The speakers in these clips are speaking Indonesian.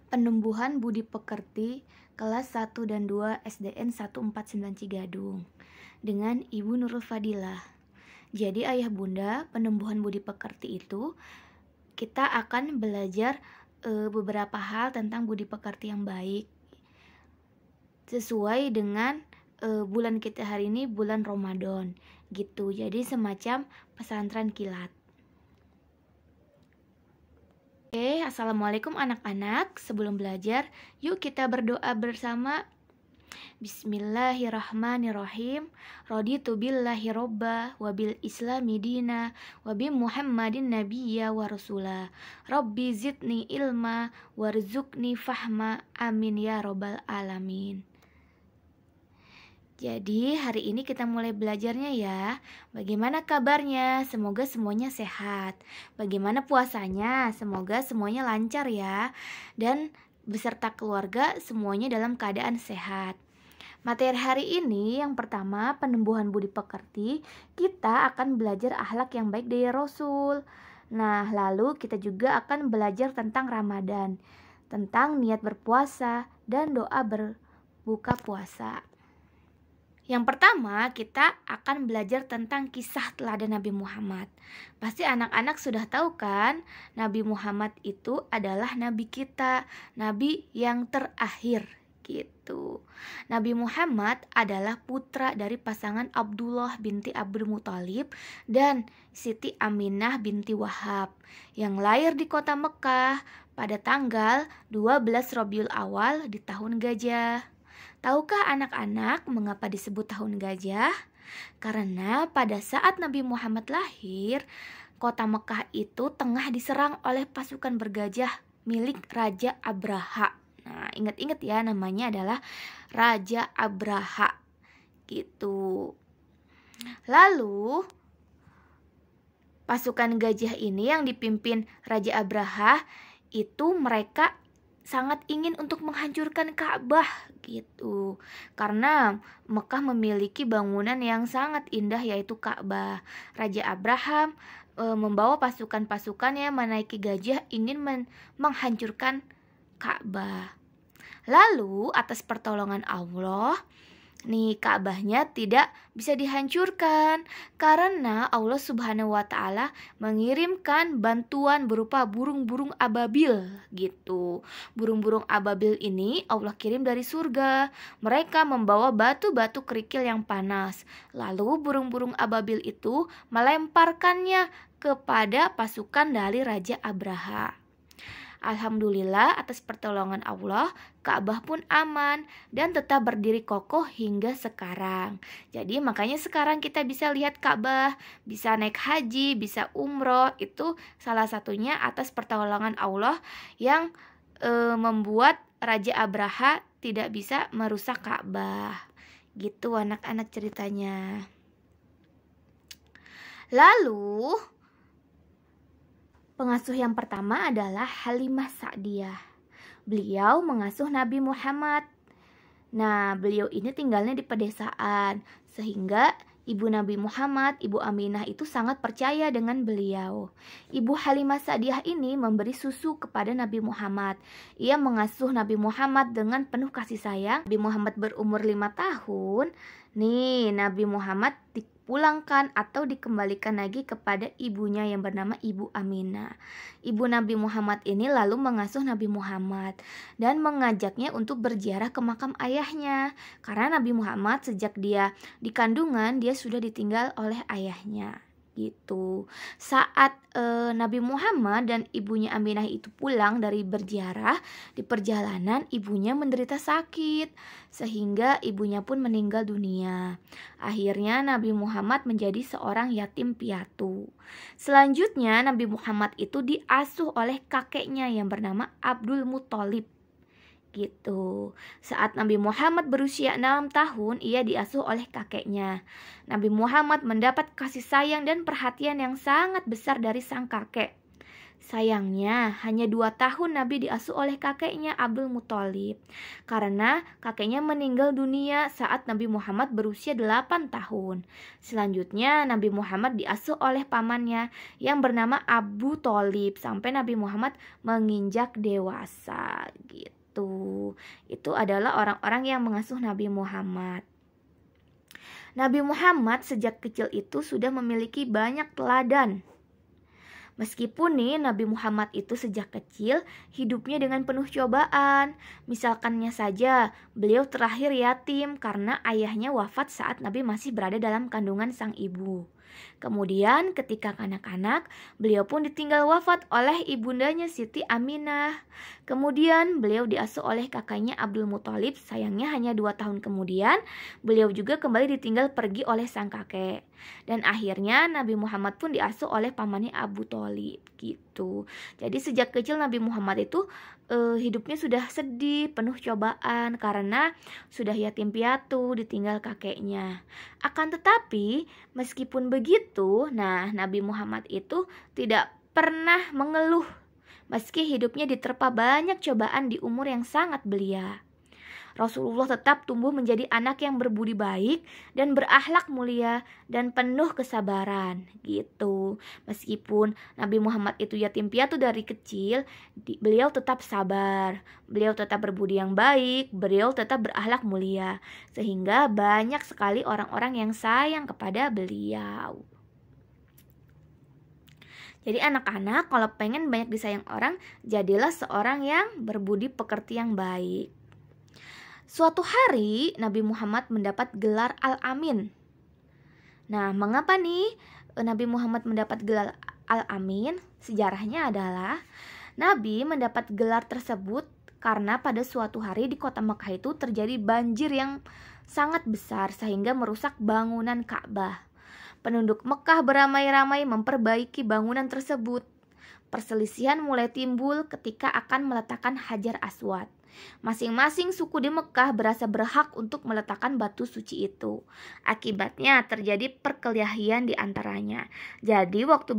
Penumbuhan Budi Pekerti kelas 1 dan 2 SDN 149 Cigadung dengan Ibu Nurul Fadilah. Jadi ayah bunda, penumbuhan budi pekerti itu kita akan belajar beberapa hal tentang budi pekerti yang baik sesuai dengan bulan kita hari ini, bulan Ramadan gitu. Jadi semacam pesantren kilat. Oke, assalamualaikum anak-anak. Sebelum belajar, yuk kita berdoa bersama. Bismillahirrahmanirrahim. Raditu billahi robba wa bil islami dina wa bi muhammadin nabiyya wa rasula. Rabbi zidni ilma warzuqni fahma. Amin ya robbal alamin. Jadi hari ini kita mulai belajarnya ya. Bagaimana kabarnya? Semoga semuanya sehat. Bagaimana puasanya? Semoga semuanya lancar ya. Dan beserta keluarga semuanya dalam keadaan sehat. Materi hari ini yang pertama, penumbuhan budi pekerti. Kita akan belajar akhlak yang baik dari Rasul. Nah, lalu kita juga akan belajar tentang Ramadan, tentang niat berpuasa dan doa berbuka puasa. Yang pertama, kita akan belajar tentang kisah teladan Nabi Muhammad. Pasti anak-anak sudah tahu kan, Nabi Muhammad itu adalah nabi kita, nabi yang terakhir gitu. Nabi Muhammad adalah putra dari pasangan Abdullah binti Abdul Muthalib dan Siti Aminah binti Wahab yang lahir di kota Mekah pada tanggal 12 Rabiul Awal di tahun gajah. Tahukah anak-anak mengapa disebut tahun gajah? Karena pada saat Nabi Muhammad lahir, kota Mekah itu tengah diserang oleh pasukan bergajah milik Raja Abraha. Nah, ingat-ingat ya, namanya adalah Raja Abraha gitu. Lalu pasukan gajah ini yang dipimpin Raja Abraha itu mereka sangat ingin untuk menghancurkan Ka'bah gitu. Karena Mekah memiliki bangunan yang sangat indah yaitu Ka'bah. Raja Abraham membawa pasukan-pasukannya menaiki gajah ingin menghancurkan Ka'bah. Lalu atas pertolongan Allah, Ka'bahnya tidak bisa dihancurkan karena Allah Subhanahu wa Ta'ala mengirimkan bantuan berupa burung-burung ababil gitu. Burung-burung ababil ini Allah kirim dari surga. Mereka membawa batu-batu kerikil yang panas. Lalu burung-burung ababil itu melemparkannya kepada pasukan dari Raja Abraha. Alhamdulillah atas pertolongan Allah, Ka'bah pun aman dan tetap berdiri kokoh hingga sekarang. Jadi makanya sekarang kita bisa lihat Ka'bah, bisa naik haji, bisa umroh, itu salah satunya atas pertolongan Allah yang membuat Raja Abraha tidak bisa merusak Ka'bah. Gitu anak-anak ceritanya. Lalu pengasuh yang pertama adalah Halimah Sa'diyah. Beliau mengasuh Nabi Muhammad. Nah, beliau ini tinggalnya di pedesaan, sehingga ibu Nabi Muhammad, Ibu Aminah itu sangat percaya dengan beliau. Ibu Halimah Sa'diyah ini memberi susu kepada Nabi Muhammad. Ia mengasuh Nabi Muhammad dengan penuh kasih sayang. Nabi Muhammad berumur 5 tahun. Nabi Muhammad dipulangkan atau dikembalikan lagi kepada ibunya yang bernama Ibu Aminah. Ibu Nabi Muhammad ini lalu mengasuh Nabi Muhammad dan mengajaknya untuk berziarah ke makam ayahnya. Karena Nabi Muhammad sejak dia di kandungan dia sudah ditinggal oleh ayahnya gitu. Saat Nabi Muhammad dan ibunya Aminah itu pulang dari berziarah, di perjalanan ibunya menderita sakit sehingga ibunya pun meninggal dunia. Akhirnya Nabi Muhammad menjadi seorang yatim piatu. Selanjutnya Nabi Muhammad itu diasuh oleh kakeknya yang bernama Abdul Muthalib gitu. Saat Nabi Muhammad berusia 6 tahun, ia diasuh oleh kakeknya. Nabi Muhammad mendapat kasih sayang dan perhatian yang sangat besar dari sang kakek. Sayangnya, hanya 2 tahun Nabi diasuh oleh kakeknya Abdul Muthalib. Karena kakeknya meninggal dunia saat Nabi Muhammad berusia 8 tahun. Selanjutnya, Nabi Muhammad diasuh oleh pamannya yang bernama Abu Thalib sampai Nabi Muhammad menginjak dewasa gitu. Itu adalah orang-orang yang mengasuh Nabi Muhammad. Nabi Muhammad sejak kecil itu sudah memiliki banyak teladan. Meskipun nih Nabi Muhammad itu sejak kecil hidupnya dengan penuh cobaan. Misalkannya saja beliau terakhir yatim karena ayahnya wafat saat Nabi masih berada dalam kandungan sang ibu. Kemudian ketika kanak-kanak, beliau pun ditinggal wafat oleh ibundanya Siti Aminah. Kemudian beliau diasuh oleh kakaknya Abdul Muthalib. Sayangnya hanya 2 tahun kemudian, beliau juga kembali ditinggal pergi oleh sang kakek. Dan akhirnya Nabi Muhammad pun diasuh oleh pamannya Abu Thalib gitu. Jadi sejak kecil Nabi Muhammad itu hidupnya sudah sedih, penuh cobaan karena sudah yatim piatu, ditinggal kakeknya. Akan tetapi, meskipun begitu, Nabi Muhammad itu tidak pernah mengeluh meski hidupnya diterpa banyak cobaan di umur yang sangat belia. Rasulullah tetap tumbuh menjadi anak yang berbudi baik dan berakhlak mulia dan penuh kesabaran gitu. Meskipun Nabi Muhammad itu yatim piatu dari kecil, beliau tetap sabar, beliau tetap berbudi yang baik, beliau tetap berakhlak mulia, sehingga banyak sekali orang-orang yang sayang kepada beliau. Jadi anak-anak kalau pengen banyak disayang orang, jadilah seorang yang berbudi pekerti yang baik. Suatu hari Nabi Muhammad mendapat gelar Al-Amin. Nah, mengapa nih Nabi Muhammad mendapat gelar Al-Amin? Sejarahnya adalah Nabi mendapat gelar tersebut karena pada suatu hari di kota Mekah itu terjadi banjir yang sangat besar sehingga merusak bangunan Ka'bah. Penduduk Mekah beramai-ramai memperbaiki bangunan tersebut. Perselisihan mulai timbul ketika akan meletakkan Hajar Aswad. Masing-masing suku di Mekah berasa berhak untuk meletakkan batu suci itu. Akibatnya terjadi perkelahian di antaranya. Jadi waktu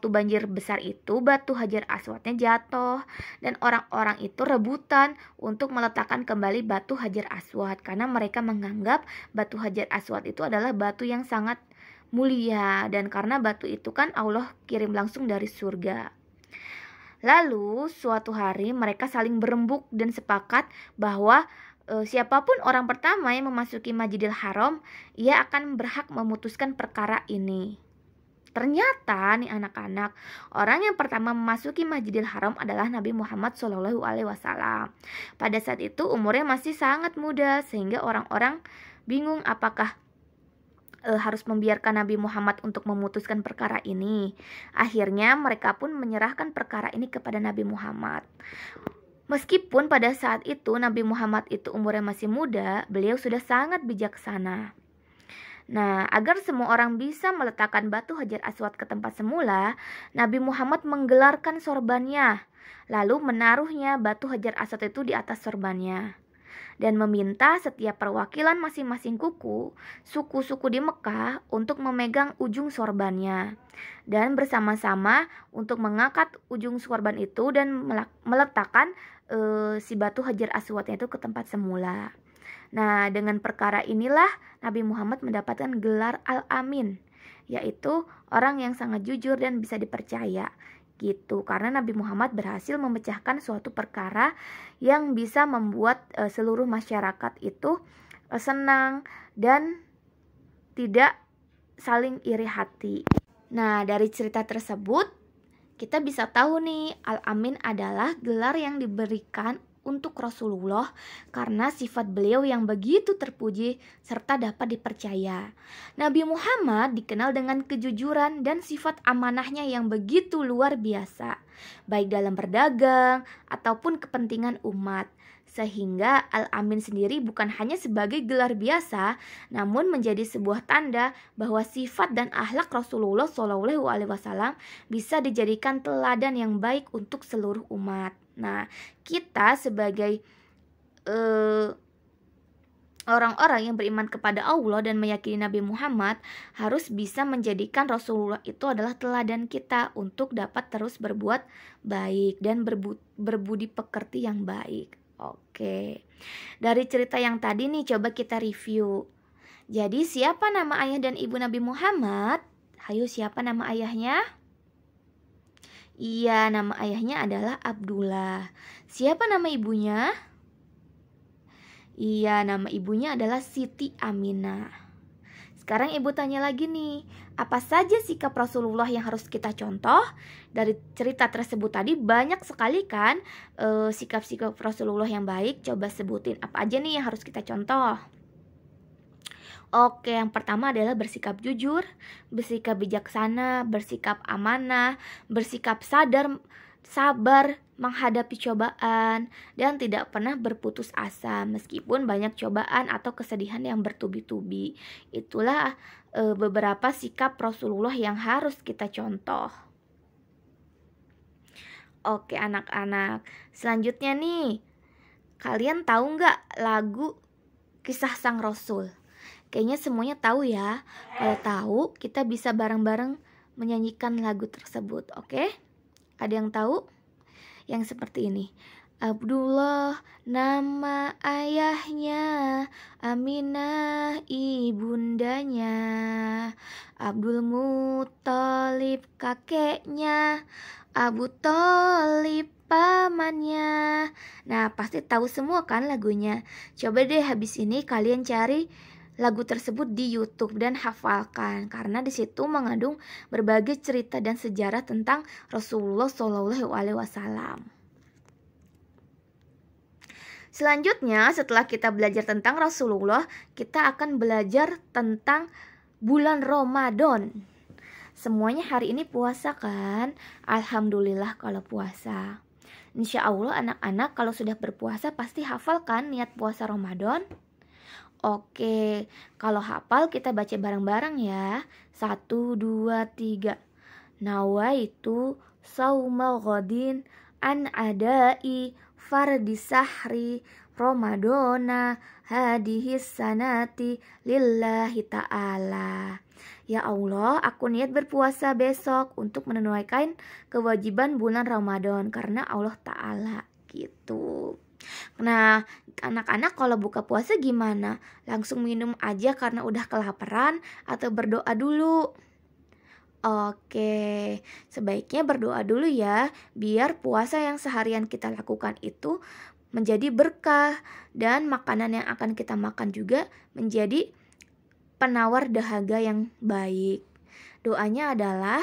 banjir besar itu batu Hajar Aswadnya jatuh dan orang-orang itu rebutan untuk meletakkan kembali batu Hajar Aswad karena mereka menganggap batu Hajar Aswad itu adalah batu yang sangat mulia dan karena batu itu kan Allah kirim langsung dari surga. Lalu suatu hari mereka saling berembuk dan sepakat bahwa siapapun orang pertama yang memasuki Masjidil Haram, ia akan berhak memutuskan perkara ini. Ternyata nih anak-anak, orang yang pertama memasuki Masjidil Haram adalah Nabi Muhammad SAW. Pada saat itu umurnya masih sangat muda sehingga orang-orang bingung apakah harus membiarkan Nabi Muhammad untuk memutuskan perkara ini. Akhirnya mereka pun menyerahkan perkara ini kepada Nabi Muhammad. Meskipun pada saat itu Nabi Muhammad itu umurnya masih muda, beliau sudah sangat bijaksana. Nah, agar semua orang bisa meletakkan batu Hajar Aswad ke tempat semula, Nabi Muhammad menggelarkan sorbannya, lalu menaruhnya batu Hajar Aswad itu di atas sorbannya. Dan meminta setiap perwakilan masing-masing suku-suku di Mekah untuk memegang ujung sorbannya dan bersama-sama untuk mengangkat ujung sorban itu dan meletakkan si batu Hajar Aswadnya itu ke tempat semula. Nah, dengan perkara inilah Nabi Muhammad mendapatkan gelar Al-Amin, yaitu orang yang sangat jujur dan bisa dipercaya. Gitu, karena Nabi Muhammad berhasil memecahkan suatu perkara yang bisa membuat seluruh masyarakat itu senang dan tidak saling iri hati. Nah, dari cerita tersebut kita bisa tahu nih, Al-Amin adalah gelar yang diberikan untuk Rasulullah karena sifat beliau yang begitu terpuji serta dapat dipercaya. Nabi Muhammad dikenal dengan kejujuran dan sifat amanahnya yang begitu luar biasa, baik dalam berdagang ataupun kepentingan umat. Sehingga Al-Amin sendiri bukan hanya sebagai gelar biasa, namun menjadi sebuah tanda bahwa sifat dan akhlak Rasulullah SAW bisa dijadikan teladan yang baik untuk seluruh umat. Nah, kita sebagai Orang-orang yang beriman kepada Allah dan meyakini Nabi Muhammad harus bisa menjadikan Rasulullah itu adalah teladan kita untuk dapat terus berbuat baik dan berbudi pekerti yang baik. Oke. Dari cerita yang tadi nih coba kita review. Jadi siapa nama ayah dan ibu Nabi Muhammad? Hayo, siapa nama ayahnya? Iya, nama ayahnya adalah Abdullah. Siapa nama ibunya? Iya, nama ibunya adalah Siti Aminah. Sekarang ibu tanya lagi nih, apa saja sikap Rasulullah yang harus kita contoh? Dari cerita tersebut tadi banyak sekali kan sikap-sikap Rasulullah yang baik. Coba sebutin apa aja nih yang harus kita contoh. Oke, yang pertama adalah bersikap jujur, bersikap bijaksana, bersikap amanah, bersikap sabar menghadapi cobaan, dan tidak pernah berputus asa meskipun banyak cobaan atau kesedihan yang bertubi-tubi. Itulah beberapa sikap Rasulullah yang harus kita contoh. Oke anak-anak, selanjutnya nih, kalian tahu nggak lagu Kisah Sang Rasul? Kayaknya semuanya tahu ya. Kalau tahu, kita bisa bareng-bareng menyanyikan lagu tersebut, oke? Ada yang tahu? Yang seperti ini. Abdullah nama ayahnya, Aminah ibundanya, Abdul Muthalib kakeknya, Abu Thalib pamannya. Nah, pasti tahu semua kan lagunya. Coba deh habis ini kalian cari lagu tersebut di YouTube dan hafalkan, karena di situ mengandung berbagai cerita dan sejarah tentang Rasulullah SAW. Selanjutnya, setelah kita belajar tentang Rasulullah, kita akan belajar tentang bulan Ramadan. Semuanya hari ini puasa kan? Alhamdulillah kalau puasa. Insya Allah anak-anak kalau sudah berpuasa pasti hafal kan niat puasa Ramadan? Oke, kalau hafal kita baca bareng-bareng ya. 1, 2, 3. Nawaitu saumal ghadin an adai fardi sahri Ramadana hadihis sanati lillahi ta'ala. Ya Allah, aku niat berpuasa besok untuk menunaikan kewajiban bulan Ramadan karena Allah Ta'ala gitu. Nah, anak-anak kalau buka puasa gimana? Langsung minum aja karena udah kelaparan atau berdoa dulu? Oke, sebaiknya berdoa dulu ya, biar puasa yang seharian kita lakukan itu menjadi berkah dan makanan yang akan kita makan juga menjadi penawar dahaga yang baik. Doanya adalah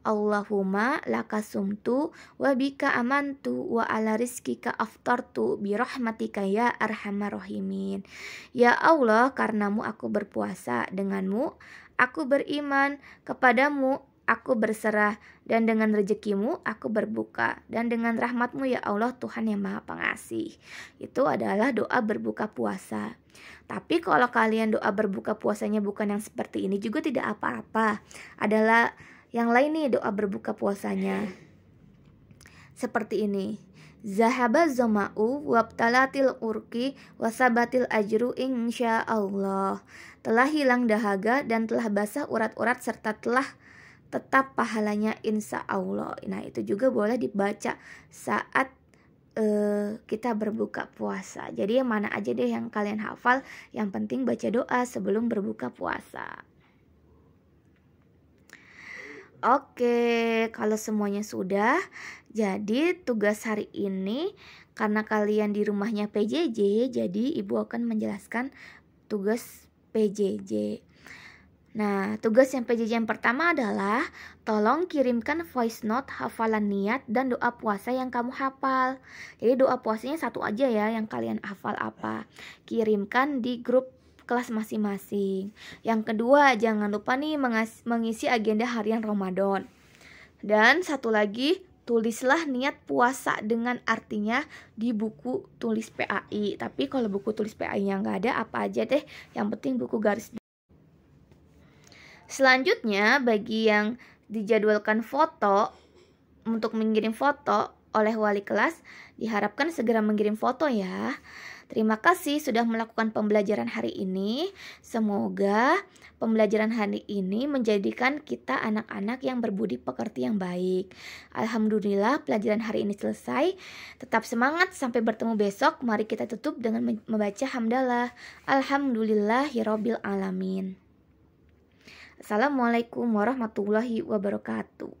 Allahumma lakasumtu wa bika amantu wa ala rizkika aftartu birahmatika ya arhamar rahimin. Ya Allah, karenamu aku berpuasa, denganmu aku beriman, kepadamu aku berserah, dan dengan rezekimu aku berbuka, dan dengan rahmatmu ya Allah Tuhan yang maha pengasih. Itu adalah doa berbuka puasa. Tapi kalau kalian doa berbuka puasanya bukan yang seperti ini juga tidak apa-apa. Adalah yang lain nih doa berbuka puasanya. Seperti ini. Zahaba zama'u wabtalatil urki wasabatil ajru insyaallah. Telah hilang dahaga dan telah basah urat-urat serta telah tetap pahalanya insya Allah. Nah itu juga boleh dibaca saat kita berbuka puasa. Jadi yang mana aja deh yang kalian hafal, yang penting baca doa sebelum berbuka puasa. Oke, kalau semuanya sudah, jadi tugas hari ini karena kalian di rumahnya PJJ, jadi ibu akan menjelaskan tugas PJJ. Nah, tugas yang PJJ yang pertama adalah tolong kirimkan voice note hafalan niat dan doa puasa yang kamu hafal. Jadi doa puasanya satu aja ya yang kalian hafal apa. Kirimkan di grup kelas masing-masing. Yang kedua, jangan lupa nih mengisi agenda harian Ramadan. Dan satu lagi, tulislah niat puasa dengan artinya di buku tulis PAI. Tapi kalau buku tulis PAI-nya nggak ada, apa aja deh, yang penting buku garis. Selanjutnya, bagi yang dijadwalkan foto untuk mengirim foto oleh wali kelas, diharapkan segera mengirim foto ya. Terima kasih sudah melakukan pembelajaran hari ini. Semoga pembelajaran hari ini menjadikan kita anak-anak yang berbudi pekerti yang baik. Alhamdulillah pelajaran hari ini selesai. Tetap semangat sampai bertemu besok. Mari kita tutup dengan membaca hamdalah. Alhamdulillahirabbil alamin. Assalamualaikum warahmatullahi wabarakatuh.